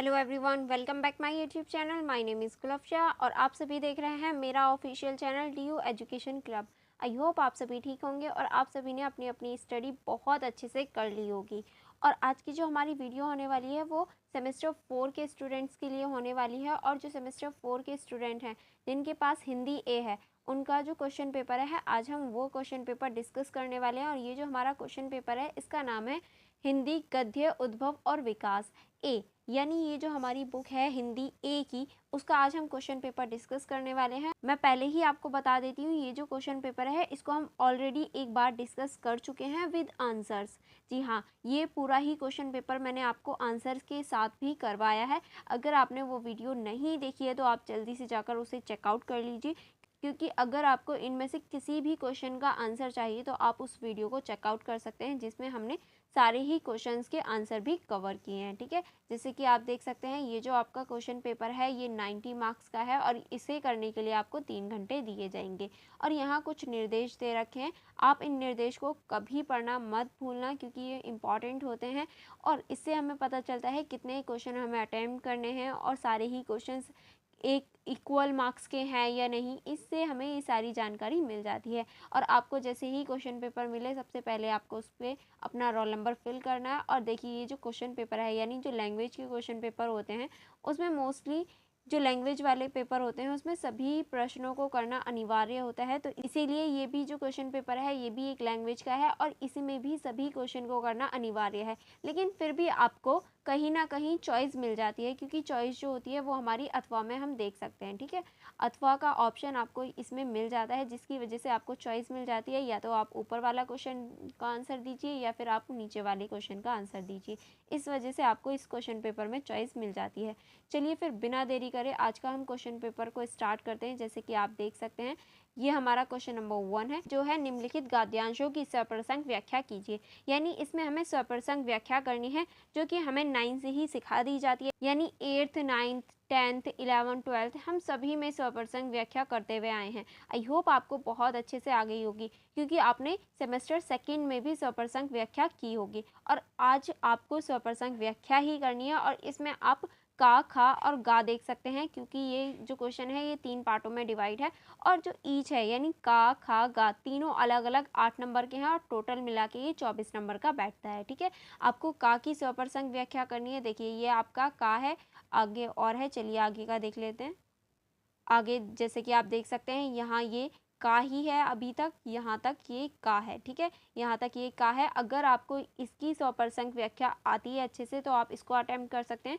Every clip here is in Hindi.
Hello everyone, welcome back my YouTube channel. My name is Gulfsha और आप सभी देख रहे हैं मेरा official channel DU education club. I hope आप सभी ठीक होंगे और आप सभी ने अपनी अपनी स्टडी बहुत अच्छे से कर ली होगी। और आज की जो हमारी वीडियो होने वाली है वो सेमेस्टर 4 के स्टूडेंट्स के लिए होने वाली है। और जो सेमेस्टर 4 के स्टूडेंट हैं जिनके पास हिंदी ए है उनका जो क्वेश्चन पेपर है आज हम वो क्वेश्चन पेपर डिस्कस करने वाले हैं। और ये जो हमारा क्वेश्चन पेपर है इसका नाम है हिंदी गद्य उद्भव और विकास ए, यानी ये जो हमारी बुक है हिंदी ए की, उसका आज हम क्वेश्चन पेपर डिस्कस करने वाले हैं। मैं पहले ही आपको बता देती हूँ ये जो क्वेश्चन पेपर है इसको हम ऑलरेडी एक बार डिस्कस कर चुके हैं विद आंसर्स। जी हाँ, ये पूरा ही क्वेश्चन पेपर मैंने आपको आंसर्स के साथ भी करवाया है। अगर आपने वो वीडियो नहीं देखी है तो आप जल्दी से जाकर उसे चेकआउट कर लीजिए, क्योंकि अगर आपको इनमें से किसी भी क्वेश्चन का आंसर चाहिए तो आप उस वीडियो को चेकआउट कर सकते हैं जिसमें हमने सारे ही क्वेश्चंस के आंसर भी कवर किए हैं। ठीक है, जैसे कि आप देख सकते हैं ये जो आपका क्वेश्चन पेपर है ये 90 मार्क्स का है और इसे करने के लिए आपको 3 घंटे दिए जाएंगे। और यहाँ कुछ निर्देश दे रखे हैं, आप इन निर्देश को कभी पढ़ना मत भूलना क्योंकि ये इम्पॉर्टेंट होते हैं और इससे हमें पता चलता है कितने क्वेश्चन हमें अटेम्प्ट करने हैं और सारे ही क्वेश्चंस एक इक्वल मार्क्स के हैं या नहीं, इससे हमें ये सारी जानकारी मिल जाती है। और आपको जैसे ही क्वेश्चन पेपर मिले सबसे पहले आपको उस पर अपना रोल नंबर फिल करना है। और देखिए ये जो क्वेश्चन पेपर है यानी जो लैंग्वेज के क्वेश्चन पेपर होते हैं उसमें मोस्टली जो लैंग्वेज वाले पेपर होते हैं उसमें सभी प्रश्नों को करना अनिवार्य होता है, तो इसीलिए ये भी जो क्वेश्चन पेपर है ये भी एक लैंग्वेज का है और इसी में भी सभी क्वेश्चन को करना अनिवार्य है। लेकिन फिर भी आपको कहीं ना कहीं चॉइस मिल जाती है, क्योंकि चॉइस जो होती है वो हमारी अथवा में हम देख सकते हैं। ठीक है, अथवा का ऑप्शन आपको इसमें मिल जाता है जिसकी वजह से आपको चॉइस मिल जाती है, या तो आप ऊपर वाला क्वेश्चन का आंसर दीजिए या फिर आप नीचे वाले क्वेश्चन का आंसर दीजिए। इस वजह से आपको इस क्वेश्चन पेपर में चॉइस मिल जाती है। चलिए फिर बिना देरी करे आज का हम क्वेश्चन पेपर को स्टार्ट करते हैं। जैसे कि आप देख सकते हैं ये हमारा क्वेश्चन नंबर 1 है, जो है निम्नलिखित गद्यांशों की सप्रसंग व्याख्या कीजिए। यानी इसमें हमें सप्रसंग व्याख्या करनी है जो कि हमें 9 से ही सिखा दी जाती है, यानी 8th 9th 10th 11th 12th हम सभी में सप्रसंग व्याख्या करते हुए आए हैं। आई होप आपको बहुत अच्छे से आ गई होगी क्योंकि आपने सेमेस्टर 2 में भी सप्रसंग व्याख्या की होगी। और आज आपको सप्रसंग व्याख्या ही करनी है और इसमें आप का, खा और गा देख सकते हैं, क्योंकि ये जो क्वेश्चन है ये 3 पार्टों में डिवाइड है। और जो ईच है यानी का, खा, गा तीनों अलग अलग 8 नंबर के हैं और टोटल मिला के ये 24 नंबर का बैठता है। ठीक है, आपको का की सप्रसंग व्याख्या करनी है। देखिए ये आपका का है, आगे और है, चलिए आगे का देख लेते हैं। आगे जैसे कि आप देख सकते हैं यहाँ ये का ही है, अभी तक यहाँ तक ये का है। ठीक है, यहाँ तक ये का है। अगर आपको इसकी सप्रसंग व्याख्या आती है अच्छे से तो आप इसको अटेम्प्ट कर सकते हैं,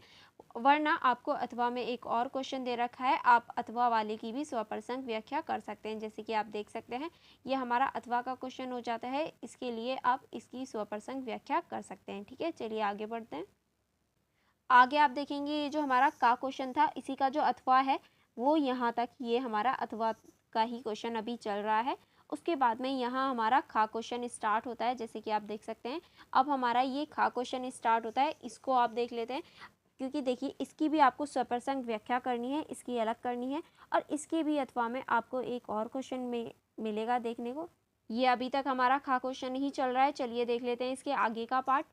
वरना आपको अथवा में एक और क्वेश्चन दे रखा है, आप अथवा वाले की भी सप्रसंग व्याख्या कर सकते हैं। जैसे कि आप देख सकते हैं ये हमारा अथवा का क्वेश्चन हो जाता है, इसके लिए आप इसकी सप्रसंग व्याख्या कर सकते हैं। ठीक है, चलिए आगे बढ़ते हैं। आगे आप देखेंगे ये जो हमारा का क्वेश्चन था इसी का जो अथवा है वो यहाँ तक ये हमारा अथवा का ही क्वेश्चन अभी चल रहा है। उसके बाद में यहाँ हमारा खा क्वेश्चन स्टार्ट होता है, जैसे कि आप देख सकते हैं। अब हमारा ये खा क्वेश्चन स्टार्ट होता है, इसको आप देख लेते हैं, क्योंकि देखिए इसकी भी आपको सप्रसंग व्याख्या करनी है, इसकी अलग करनी है और इसके भी अथवा में आपको एक और क्वेश्चन में मिलेगा देखने को। ये अभी तक हमारा खा क्वेश्चन ही चल रहा है, चलिए देख लेते हैं इसके आगे का पार्ट।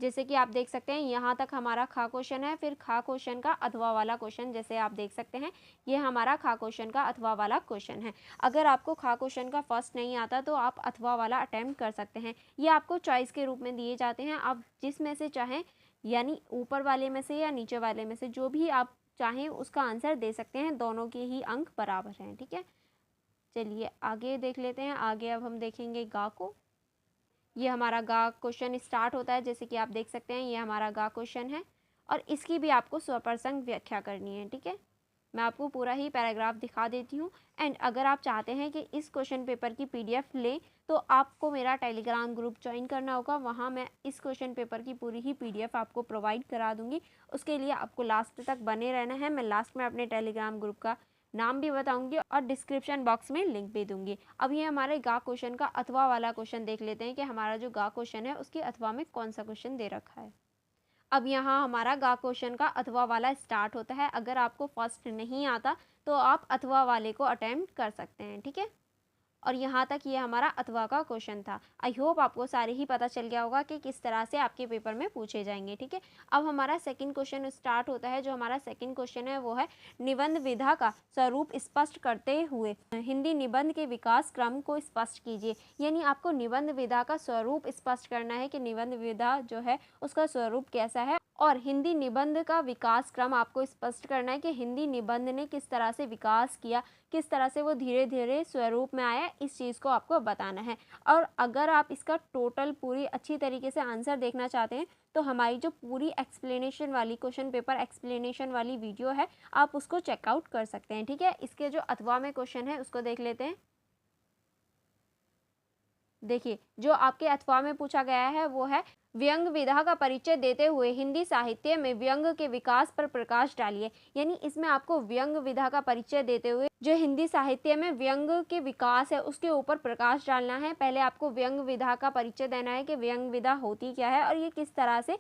जैसे कि आप देख सकते हैं यहाँ तक हमारा खा क्वेश्चन है, फिर खा क्वेश्चन का अथवा वाला क्वेश्चन, जैसे आप देख सकते हैं ये हमारा खा क्वेश्चन का अथवा वाला क्वेश्चन है। अगर आपको खा क्वेश्चन का फर्स्ट नहीं आता तो आप अथवा वाला अटेम्प्ट कर सकते हैं। ये आपको चॉइस के रूप में दिए जाते हैं, आप जिसमें से चाहें, यानी ऊपर वाले में से या नीचे वाले में से जो भी आप चाहें उसका आंसर दे सकते हैं, दोनों के ही अंक बराबर हैं। ठीक है, चलिए आगे देख लेते हैं। आगे अब हम देखेंगे गा को। ये हमारा गा क्वेश्चन स्टार्ट होता है, जैसे कि आप देख सकते हैं ये हमारा गा क्वेश्चन है और इसकी भी आपको स्वप्रसंग व्याख्या करनी है। ठीक है, मैं आपको पूरा ही पैराग्राफ दिखा देती हूँ। एंड अगर आप चाहते हैं कि इस क्वेश्चन पेपर की पीडीएफ लें तो आपको मेरा टेलीग्राम ग्रुप ज्वाइन करना होगा, वहाँ मैं इस क्वेश्चन पेपर की पूरी ही पीडीएफ आपको प्रोवाइड करा दूँगी। उसके लिए आपको लास्ट तक बने रहना है। मैं लास्ट में अपने टेलीग्राम ग्रुप का नाम भी बताऊंगी और डिस्क्रिप्शन बॉक्स में लिंक भी दूंगी। अब ये हमारे गा क्वेश्चन का अथवा वाला क्वेश्चन देख लेते हैं कि हमारा जो गा क्वेश्चन है उसके अथवा में कौन सा क्वेश्चन दे रखा है। अब यहाँ हमारा गा क्वेश्चन का अथवा वाला स्टार्ट होता है। अगर आपको फर्स्ट नहीं आता तो आप अथवा वाले को अटेम्प्ट कर सकते हैं। ठीक है, और यहाँ तक ये हमारा अथवा का क्वेश्चन था। आई होप आपको सारे ही पता चल गया होगा कि किस तरह से आपके पेपर में पूछे जाएंगे। ठीक है, अब हमारा सेकंड क्वेश्चन स्टार्ट होता है। जो हमारा सेकंड क्वेश्चन है वो है निबंध विधा का स्वरूप स्पष्ट करते हुए हिंदी निबंध के विकास क्रम को स्पष्ट कीजिए। यानी आपको निबंध विधा का स्वरूप स्पष्ट करना है कि निबंध विधा जो है उसका स्वरूप कैसा है, और हिंदी निबंध का विकास क्रम आपको स्पष्ट करना है कि हिंदी निबंध ने किस तरह से विकास किया, किस तरह से वो धीरे धीरे स्वरूप में आया, इस चीज़ को आपको बताना है। और अगर आप इसका टोटल पूरी अच्छी तरीके से आंसर देखना चाहते हैं तो हमारी जो पूरी एक्सप्लेनेशन वाली क्वेश्चन पेपर एक्सप्लेनेशन वाली वीडियो है आप उसको चेकआउट कर सकते हैं। ठीक है, इसके जो अथवा में क्वेश्चन है उसको देख लेते हैं। देखिए, जो आपके अथवा में पूछा गया है वो है व्यंग विधा का परिचय देते हुए हिंदी साहित्य में व्यंग के विकास पर प्रकाश डालिए। यानी इसमें आपको व्यंग विधा का परिचय देते हुए जो हिंदी साहित्य में व्यंग के विकास है उसके ऊपर प्रकाश डालना है। पहले आपको व्यंग विधा का परिचय देना है कि व्यंग विधा होती क्या है और ये किस तरह से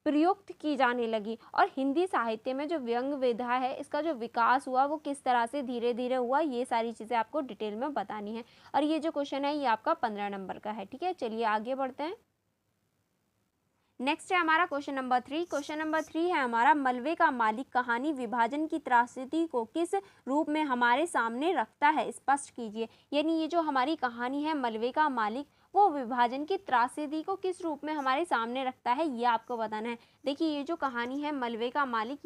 प्रयुक्त की जाने लगी, और हिंदी साहित्य में जो व्यंग विधा है इसका जो विकास हुआ वो किस तरह से धीरे धीरे हुआ, ये सारी चीज़ें आपको डिटेल में बतानी है। और ये जो क्वेश्चन है ये आपका 15 नंबर का है। ठीक है, चलिए आगे बढ़ते हैं। नेक्स्ट है हमारा क्वेश्चन नंबर 3। क्वेश्चन नंबर 3 है हमारा मलबे का मालिक कहानी विभाजन की त्रासदी को किस रूप में हमारे सामने रखता है, स्पष्ट कीजिए। यानी ये जो हमारी कहानी है मलबे का मालिक वो विभाजन की त्रासदी को किस रूप में हमारे सामने रखता है, ये आपको बताना है। देखिए, ये जो कहानी है मलबे का मालिक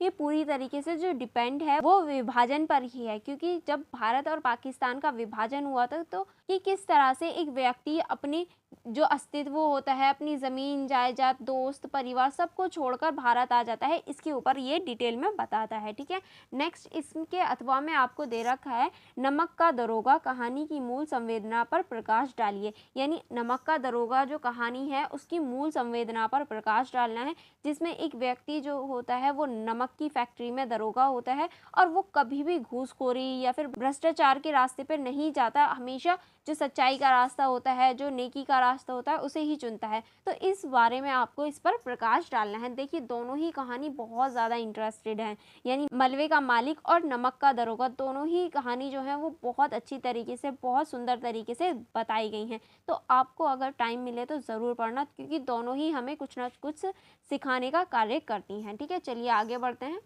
ये पूरी तरीके से जो डिपेंड है वो विभाजन पर ही है, क्योंकि जब भारत और पाकिस्तान का विभाजन हुआ था तो ये किस तरह से एक व्यक्ति अपने जो अस्तित्व होता है, अपनी ज़मीन जायदाद दोस्त परिवार सबको छोड़कर भारत आ जाता है, इसके ऊपर ये डिटेल में बताता है। ठीक है, नेक्स्ट इसके अथवा में आपको दे रखा है नमक का दरोगा कहानी की मूल संवेदना पर प्रकाश डालिए। यानी नमक का दरोगा जो कहानी है उसकी मूल संवेदना पर प्रकाश डालना है, जिसमें एक व्यक्ति जो होता है वो नमक की फैक्ट्री में दरोगा होता है और वो कभी भी घूसखोरी या फिर भ्रष्टाचार के रास्ते पर नहीं जाता, हमेशा जो सच्चाई का रास्ता होता है, जो नेकी का रास्ता होता है उसे ही चुनता है। तो इस बारे में आपको इस पर प्रकाश डालना है। देखिए, दोनों ही कहानी बहुत ज़्यादा इंटरेस्टेड है, यानी मलबे का मालिक और नमक का दरोगा दोनों ही कहानी जो है वो बहुत अच्छी तरीके से बहुत सुंदर तरीके से बताई गई हैं। तो आपको अगर टाइम मिले तो ज़रूर पढ़ना, क्योंकि दोनों ही हमें कुछ ना कुछ सिखाने का कार्य करती हैं। ठीक है, चलिए आगे बढ़ते हैं।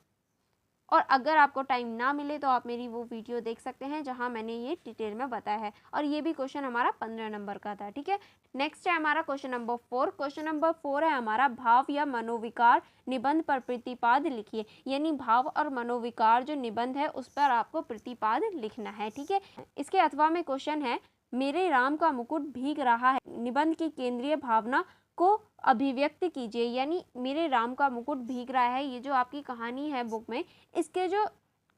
और अगर आपको टाइम ना मिले तो आप मेरी वो वीडियो देख सकते हैं जहां मैंने ये डिटेल में बताया है, और ये भी क्वेश्चन हमारा 15 नंबर का था। ठीक है, नेक्स्ट है हमारा क्वेश्चन नंबर 4। क्वेश्चन नंबर 4 है हमारा भाव या मनोविकार निबंध पर प्रतिपाद लिखिए। यानी भाव और मनोविकार जो निबंध है उस पर आपको प्रतिपाद लिखना है। ठीक है, इसके अथवा में क्वेश्चन है मेरे राम का मुकुट भीग रहा है निबंध की केंद्रीय भावना को अभिव्यक्त कीजिए। यानी मेरे राम का मुकुट भीग रहा है, ये जो आपकी कहानी है बुक में, इसके जो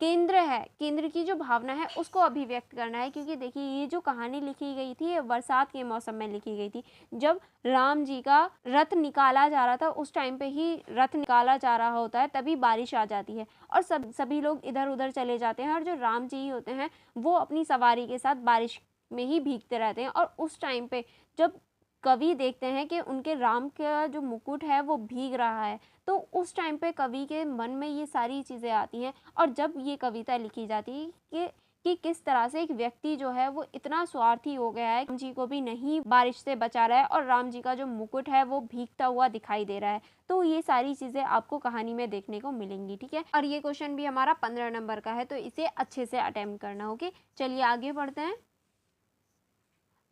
केंद्र है, केंद्र की जो भावना है उसको अभिव्यक्त करना है। क्योंकि देखिए, ये जो कहानी लिखी गई थी ये बरसात के मौसम में लिखी गई थी, जब राम जी का रथ निकाला जा रहा था, उस टाइम पे ही रथ निकाला जा रहा होता है, तभी बारिश आ जाती है और सभी लोग इधर उधर चले जाते हैं, और जो राम जी होते हैं वो अपनी सवारी के साथ बारिश में ही भीगते रहते हैं। और उस टाइम पे जब कवि देखते हैं कि उनके राम का जो मुकुट है वो भीग रहा है, तो उस टाइम पे कवि के मन में ये सारी चीज़ें आती हैं। और जब ये कविता लिखी जाती है कि किस तरह से एक व्यक्ति जो है वो इतना स्वार्थी हो गया है, राम जी को भी नहीं बारिश से बचा रहा है और राम जी का जो मुकुट है वो भीगता हुआ दिखाई दे रहा है। तो ये सारी चीज़ें आपको कहानी में देखने को मिलेंगी। ठीक है, और ये क्वेश्चन भी हमारा 15 नंबर का है, तो इसे अच्छे से अटेम्प्ट करना। ओके, चलिए आगे बढ़ते हैं।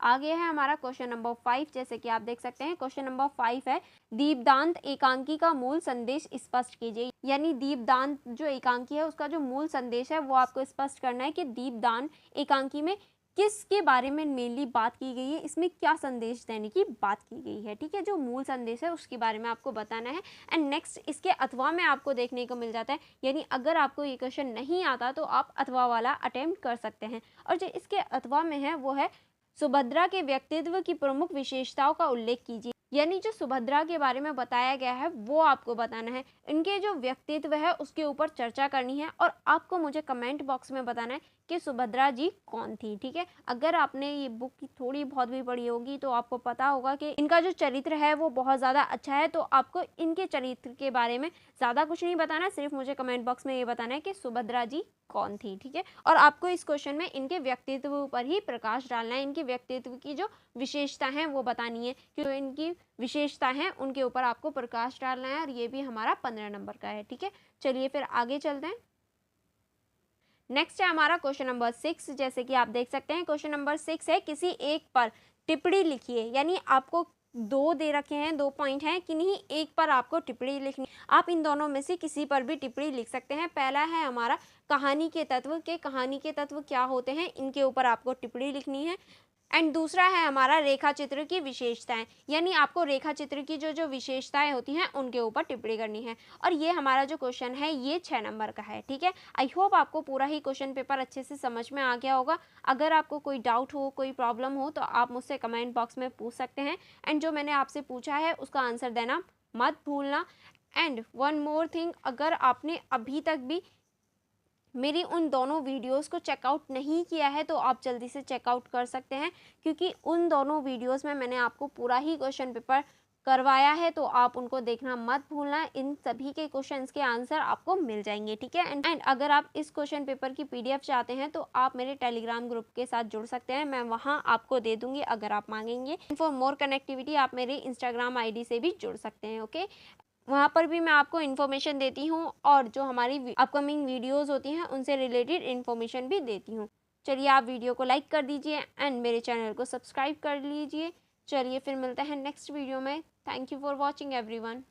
आगे है हमारा क्वेश्चन नंबर 5। जैसे कि आप देख सकते हैं क्वेश्चन नंबर 5 है दीपदांत एकांकी का मूल संदेश स्पष्ट कीजिए। यानी दीपदांत जो एकांकी है उसका जो मूल संदेश है वो आपको स्पष्ट करना है कि दीपदान एकांकी में किसके बारे में मेनली बात की गई है, इसमें क्या संदेश देने की बात की गई है। ठीक है, जो मूल संदेश है उसके बारे में आपको बताना है। एंड नेक्स्ट इसके अथवा में आपको देखने को मिल जाता है, यानी अगर आपको ये क्वेश्चन नहीं आता तो आप अथवा वाला अटेम्प्ट कर सकते हैं। और जो इसके अथवा में है वो है सुभद्रा के व्यक्तित्व की प्रमुख विशेषताओं का उल्लेख कीजिए। यानी जो सुभद्रा के बारे में बताया गया है वो आपको बताना है। इनके जो व्यक्तित्व है उसके ऊपर चर्चा करनी है और आपको मुझे कमेंट बॉक्स में बताना है कि सुभद्रा जी कौन थी, ठीक है। अगर आपने ये बुक थोड़ी बहुत भी पढ़ी होगी तो आपको पता होगा कि इनका जो चरित्र है वो बहुत ज़्यादा अच्छा है, तो आपको इनके चरित्र के बारे में ज़्यादा कुछ नहीं बताना, सिर्फ मुझे कमेंट बॉक्स में ये बताना है कि सुभद्रा जी कौन थी, ठीक है। और आपको इस क्वेश्चन में इनके व्यक्तित्व पर ही प्रकाश डालना है, इनके व्यक्तित्व की जो विशेषता है वो बतानी है, कि जो इनकी विशेषता है उनके ऊपर आपको प्रकाश डालना है, और ये भी हमारा 15 नंबर का है, ठीक है। चलिए फिर आगे चलते हैं। नेक्स्ट है हमारा क्वेश्चन नंबर 6। जैसे कि आप देख सकते हैं क्वेश्चन नंबर 6 है, किसी एक पर टिप्पणी लिखिए। यानी आपको दो दे रखे हैं, 2 पॉइंट हैं, किन्हीं एक पर आपको टिप्पणी लिखनी। आप इन दोनों में से किसी पर भी टिप्पणी लिख सकते हैं। पहला है हमारा कहानी के तत्व, के कहानी के तत्व क्या होते हैं, इनके ऊपर आपको टिप्पणी लिखनी है। एंड दूसरा है हमारा रेखा चित्र की विशेषताएं, यानी आपको रेखा चित्र की जो जो विशेषताएं होती हैं उनके ऊपर टिप्पणी करनी है। और ये हमारा जो क्वेश्चन है ये 6 नंबर का है, ठीक है। आई होप आपको पूरा ही क्वेश्चन पेपर अच्छे से समझ में आ गया होगा। अगर आपको कोई डाउट हो, कोई प्रॉब्लम हो तो आप मुझसे कमेंट बॉक्स में पूछ सकते हैं। एंड जो मैंने आपसे पूछा है उसका आंसर देना मत भूलना। एंड वन मोर थिंग, अगर आपने अभी तक भी मेरी उन दोनों वीडियोस को चेकआउट नहीं किया है तो आप जल्दी से चेकआउट कर सकते हैं, क्योंकि उन दोनों वीडियोस में मैंने आपको पूरा ही क्वेश्चन पेपर करवाया है, तो आप उनको देखना मत भूलना। इन सभी के क्वेश्चंस के आंसर आपको मिल जाएंगे, ठीक है। एंड अगर आप इस क्वेश्चन पेपर की पीडीएफ चाहते हैं तो आप मेरे टेलीग्राम ग्रुप के साथ जुड़ सकते हैं, मैं वहाँ आपको दे दूंगी अगर आप मांगेंगे। फॉर मोर कनेक्टिविटी आप मेरे इंस्टाग्राम आईडी से भी जुड़ सकते हैं, ओके। वहाँ पर भी मैं आपको इन्फॉर्मेशन देती हूँ और जो हमारी अपकमिंग वीडियोस होती हैं उनसे रिलेटेड इन्फॉर्मेशन भी देती हूँ। चलिए आप वीडियो को लाइक कर दीजिए एंड मेरे चैनल को सब्सक्राइब कर लीजिए। चलिए फिर मिलते हैं नेक्स्ट वीडियो में। Thank you for watching everyone.